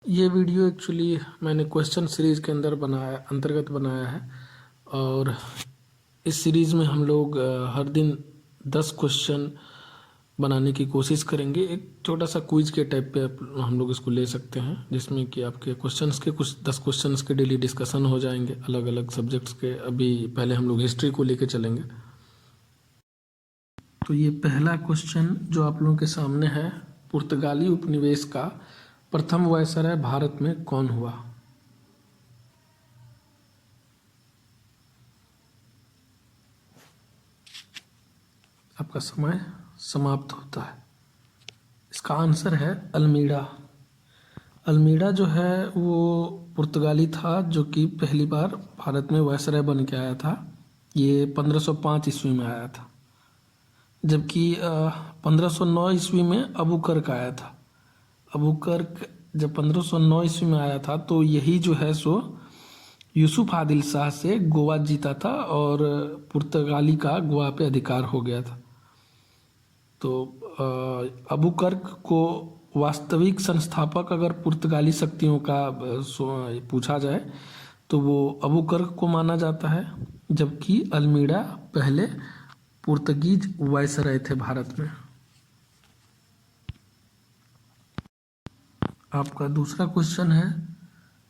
ये video actually मैंने question series के अंतर्गत बनाया है। और इस सीरीज़ में हम लोग हर दिन 10 क्वेश्चन बनाने की कोशिश करेंगे। एक छोटा सा क्विज के टाइप पे हम लोग इसको ले सकते हैं, जिसमें कि आपके क्वेश्चंस के कुछ 10 क्वेश्चंस के डेली डिस्कशन हो जाएंगे अलग अलग सब्जेक्ट्स के। अभी पहले हम लोग हिस्ट्री को लेके चलेंगे। तो ये पहला क्वेश्चन जो आप लोगों के सामने है, पुर्तगाली उपनिवेश का प्रथम वायसराय भारत में कौन हुआ? आपका समय समाप्त होता है। इसका आंसर है अल्मीड़ा। अल्मीड़ा जो है वो पुर्तगाली था, जो कि पहली बार भारत में वायसराय बन के आया था। ये 1505 ईस्वी में आया था, जबकि 1509 ईस्वी में अबू कर्क आया था। अबू कर्क जब 1509 ईस्वी में आया था तो यही जो है सो यूसुफ आदिल शाह से गोवा जीता था और पुर्तगाली का गोवा पे अधिकार हो गया था। तो अबू कर्क को वास्तविक संस्थापक अगर पुर्तगाली शक्तियों का पूछा जाए तो वो अबू कर्क को माना जाता है, जबकि अल्मीड़ा पहले पुर्तगीज वायसराय थे भारत में। आपका दूसरा क्वेश्चन है,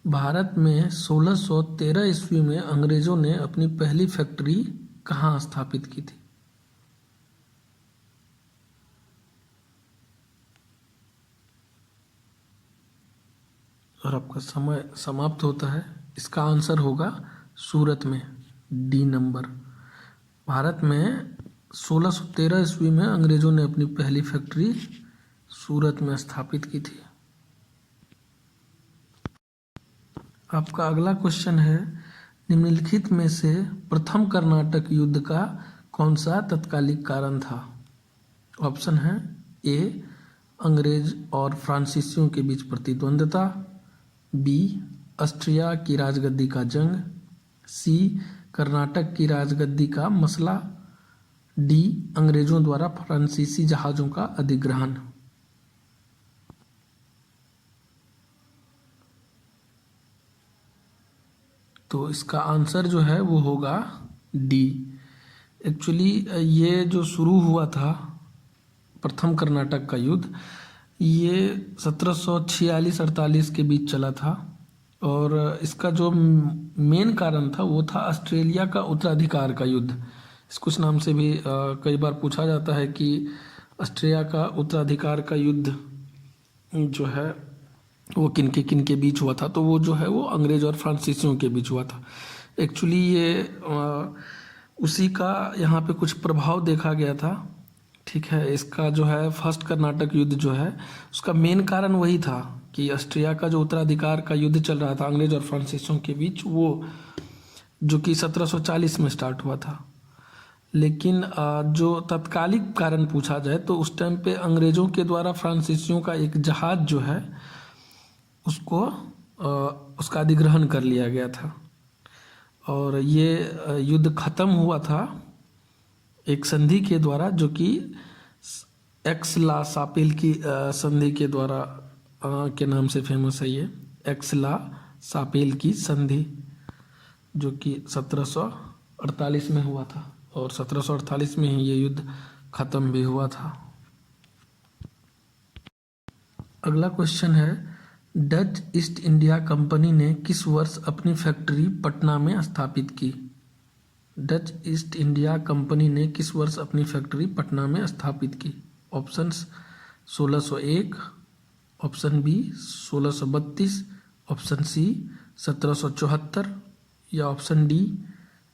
भारत में 1613 ईस्वी में अंग्रेजों ने अपनी पहली फैक्ट्री कहाँ स्थापित की थी? और आपका समय समाप्त होता है। इसका आंसर होगा सूरत में, डी नंबर। भारत में 1613 ईस्वी में अंग्रेजों ने अपनी पहली फैक्ट्री सूरत में स्थापित की थी। आपका अगला क्वेश्चन है, निम्नलिखित में से प्रथम कर्नाटक युद्ध का कौन सा तत्कालिक कारण था? ऑप्शन है ए, अंग्रेज और फ्रांसीसियों के बीच प्रतिद्वंद्विता, बी, ऑस्ट्रिया की राजगद्दी का जंग, सी, कर्नाटक की राजगद्दी का मसला, डी, अंग्रेजों द्वारा फ्रांसीसी जहाज़ों का अधिग्रहण। तो इसका आंसर जो है वो होगा डी। एक्चुअली ये जो शुरू हुआ था प्रथम कर्नाटक का युद्ध, ये 1746-48 के बीच चला था। और इसका जो मेन कारण था वो था ऑस्ट्रेलिया का उत्तराधिकार का युद्ध। इस कुछ नाम से भी कई बार पूछा जाता है कि ऑस्ट्रेलिया का उत्तराधिकार का युद्ध जो है वो किन के बीच हुआ था। तो वो जो है वो अंग्रेज और फ्रांसीसियों के बीच हुआ था। एक्चुअली ये उसी का यहाँ पे कुछ प्रभाव देखा गया था। ठीक है, इसका जो है फर्स्ट कर्नाटक युद्ध जो है उसका मेन कारण वही था कि ऑस्ट्रिया का जो उत्तराधिकार का युद्ध चल रहा था अंग्रेज और फ्रांसीसियों के बीच, वो जो कि 1740 में स्टार्ट हुआ था। लेकिन जो तत्कालिक कारण पूछा जाए तो उस टाइम पे अंग्रेजों के द्वारा फ्रांसीसियों का एक जहाज जो है उसको उसका अधिग्रहण कर लिया गया था। और ये युद्ध खत्म हुआ था एक संधि के द्वारा, जो कि एक्स-ला सापेल की संधि के द्वारा के नाम से फेमस है। ये एक्स-ला सापेल की संधि, जो कि 1748 में हुआ था और 1748 में ही ये युद्ध खत्म भी हुआ था। अगला क्वेश्चन है, डच ईस्ट इंडिया कंपनी ने किस वर्ष अपनी फैक्ट्री पटना में स्थापित की? डच ईस्ट इंडिया कंपनी ने किस वर्ष अपनी फैक्ट्री पटना में स्थापित की? Options 1601, option B 1632, option C 1774 या ऑप्शन डी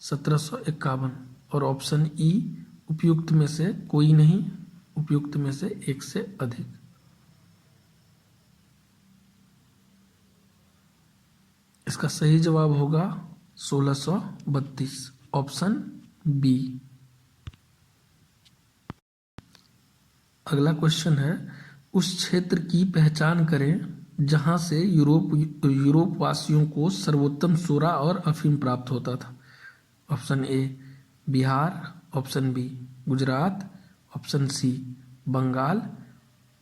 1751 और ऑप्शन ई उपयुक्त में से कोई नहीं, उपयुक्त में से एक से अधिक। इसका सही जवाब होगा 1632, ऑप्शन बी। अगला क्वेश्चन है, उस क्षेत्र की पहचान करें जहां से यूरोप वासियों को सर्वोत्तम सोरा और अफीम प्राप्त होता था। Option A Bihar, option B Gujarat, option C Bengal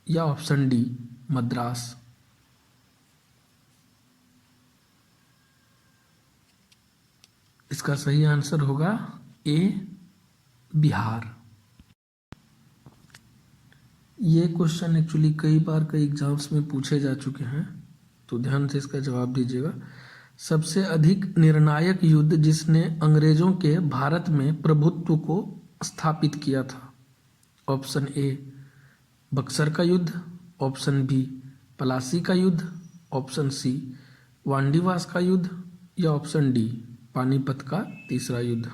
या ऑप्शन डी मद्रास। इसका सही आंसर होगा ए, बिहार। ये क्वेश्चन एक्चुअली कई बार कई एग्जाम्स में पूछे जा चुके हैं, तो ध्यान से इसका जवाब दीजिएगा। सबसे अधिक निर्णायक युद्ध जिसने अंग्रेजों के भारत में प्रभुत्व को स्थापित किया था। ऑप्शन ए, बक्सर का युद्ध। ऑप्शन बी, पलासी का युद्ध। ऑप्शन सी, वांडीवास का युद्ध। या ऑप्शन डी, पानीपत का तीसरा युद्ध।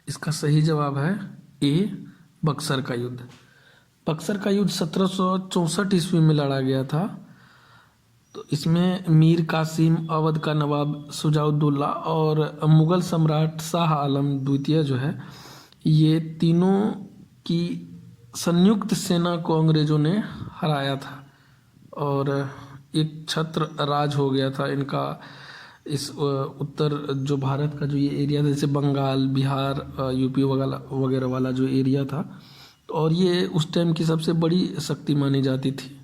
इसका सही जवाब है ए, बक्सर का युद्ध। बक्सर का युद्ध 1764 ईस्वी में लड़ा गया था। तो इसमें मीर कासिम, अवध का नवाब शुजाउद्दौला और मुगल सम्राट शाह आलम द्वितीय जो है, ये तीनों की संयुक्त सेना को अंग्रेजों ने हराया था और एक छत्र राज हो गया था इनका। इस उत्तर जो भारत का जो ये एरिया था, जैसे बंगाल, बिहार, यूपी वगैरह वाला जो एरिया था, और ये उस टाइम की सबसे बड़ी शक्ति मानी जाती थी।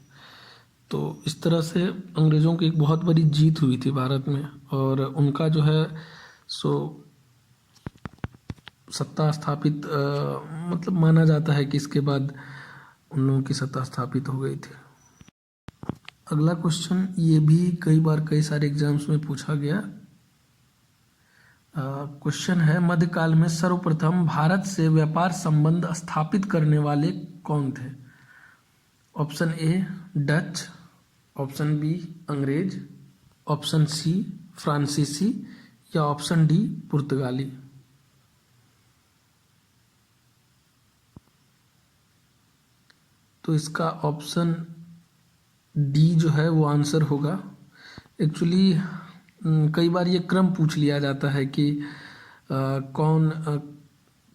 तो इस तरह से अंग्रेज़ों की एक बहुत बड़ी जीत हुई थी भारत में, और उनका जो है सो सत्ता स्थापित मतलब माना जाता है कि इसके बाद उन लोगों की सत्ता स्थापित हो गई थी। अगला क्वेश्चन ये भी कई बार कई सारे एग्जाम्स में पूछा गया क्वेश्चन है, मध्यकाल में सर्वप्रथम भारत से व्यापार संबंध स्थापित करने वाले कौन थे। Option A, Dutch. Option B, अंग्रेज। ऑप्शन सी, फ्रांसीसी। या ऑप्शन डी, पुर्तगाली। तो इसका ऑप्शन डी जो है वो आंसर होगा। एक्चुअली कई बार ये क्रम पूछ लिया जाता है कि कौन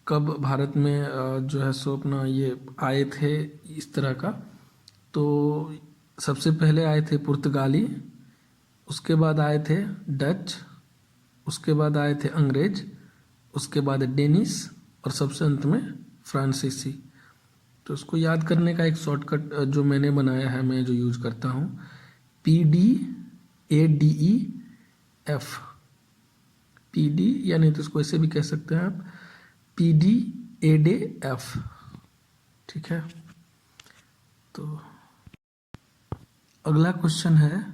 कब भारत में जो है सो अपना ये आए थे, इस तरह का। तो सबसे पहले आए थे पुर्तगाली, उसके बाद आए थे डच, उसके बाद आए थे अंग्रेज, उसके बाद डेनिस, और सबसे अंत में फ्रांसीसी। तो इसको याद करने का एक शॉर्टकट जो मैंने बनाया है, मैं जो यूज करता हूँ, PDADEF। PD या नहीं तो इसको ऐसे भी कह सकते हैं आप, PDADF। ठीक है। तो अगला क्वेश्चन है,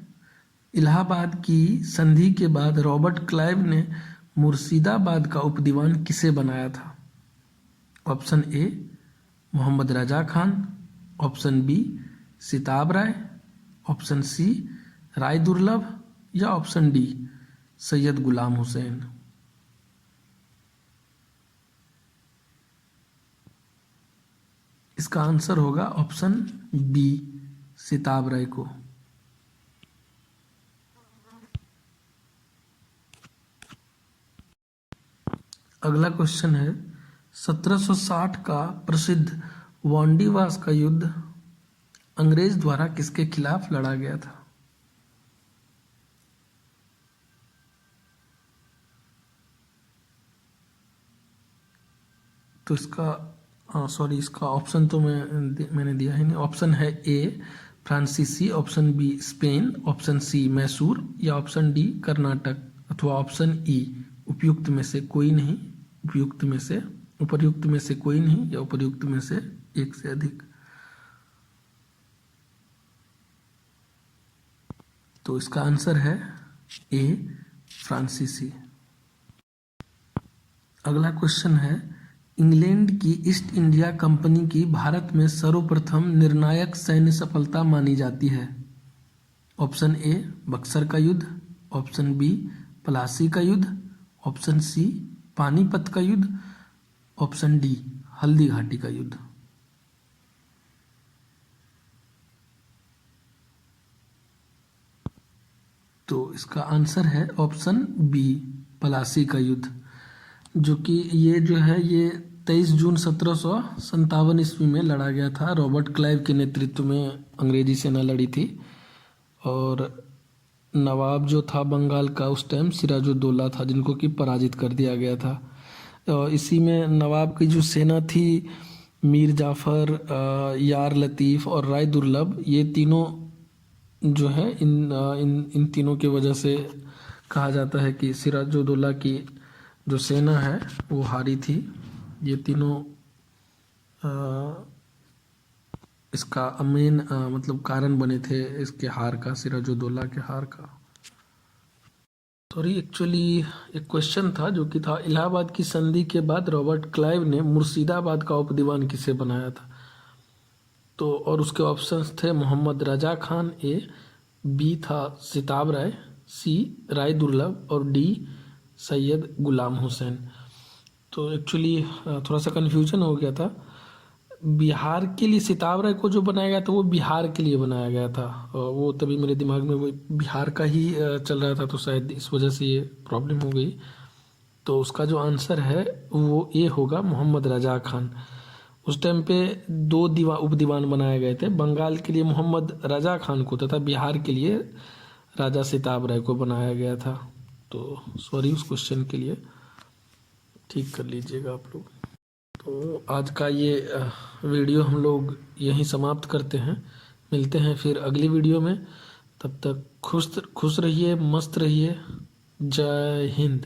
इलाहाबाद की संधि के बाद रॉबर्ट क्लाइव ने मुर्शिदाबाद का उपदीवान किसे बनाया था। Option A, Mohammad Raza Khan. Option B, Sitab Rai. Option C, Rai Durlabh. या ऑप्शन डी, सैयद गुलाम हुसैन। इसका आंसर होगा ऑप्शन बी, सिताब राय को। अगला क्वेश्चन है, 1760 का प्रसिद्ध वांडीवास का युद्ध अंग्रेज द्वारा किसके खिलाफ लड़ा गया था। तो इसका इसका ऑप्शन तो मैंने दिया ही नहीं। ऑप्शन है ए, फ्रांसीसी। Option B, Spain. Option C, Mysore. या ऑप्शन डी, कर्नाटक। अथवा ऑप्शन ई, उपयुक्त में से कोई नहीं। उपर्युक्त में से कोई नहीं, या उपर्युक्त में से एक से अधिक। तो इसका आंसर है ए, फ्रांसीसी। अगला क्वेश्चन है, इंग्लैंड की ईस्ट इंडिया कंपनी की भारत में सर्वप्रथम निर्णायक सैन्य सफलता मानी जाती है। ऑप्शन ए, बक्सर का युद्ध। ऑप्शन बी, पलासी का युद्ध। ऑप्शन सी, पानीपत का युद्ध। ऑप्शन डी, हल्दी घाटी का युद्ध। तो इसका आंसर है ऑप्शन बी, पलासी का युद्ध, जो कि ये जो है ये 23 जून 1757 ईस्वी में लड़ा गया था। रॉबर्ट क्लाइव के नेतृत्व में अंग्रेजी सेना लड़ी थी, और नवाब जो था बंगाल का उस टाइम सिराजुद्दौला था, जिनको कि पराजित कर दिया गया था। इसी में नवाब की जो सेना थी मीर जाफ़र, यार लतीफ़ और राय दुर्लभ, ये तीनों जो है इन तीनों की वजह से कहा जाता है कि सिराजुद्दौला की जो सेना है वो हारी थी। ये तीनों इसका मेन मतलब कारण बने थे इसके हार का, सिराजुद्दौला के हार का। सॉरी, एक्चुअली एक क्वेश्चन था जो कि था, इलाहाबाद की संधि के बाद रॉबर्ट क्लाइव ने मुर्शिदाबाद का उपदीवान किसे बनाया था? तो और उसके ऑप्शंस थे मोहम्मद रजा खान, ए, बी था सिताब राय, सी राय दुर्लभ और डी सैयद गुलाम हुसैन। तो एक्चुअली थोड़ा सा कन्फ्यूजन हो गया था। बिहार के लिए सिताब राय को जो बनाया गया था वो बिहार के लिए बनाया गया था, और वो तभी मेरे दिमाग में वो बिहार का ही चल रहा था, तो शायद इस वजह से ये प्रॉब्लम हो गई। तो उसका जो आंसर है वो ए होगा, मोहम्मद रजा खान। उस टाइम पे दो उप दीवान बनाए गए थे, बंगाल के लिए मोहम्मद रजा खान को तथा बिहार के लिए राजा सिताब राय को बनाया गया था। तो सॉरी उस क्वेश्चन के लिए, ठीक कर लीजिएगा आप लोग। तो आज का ये वीडियो हम लोग यहीं समाप्त करते हैं, मिलते हैं फिर अगली वीडियो में। तब तक खुश खुश रहिए, मस्त रहिए। जय हिंद।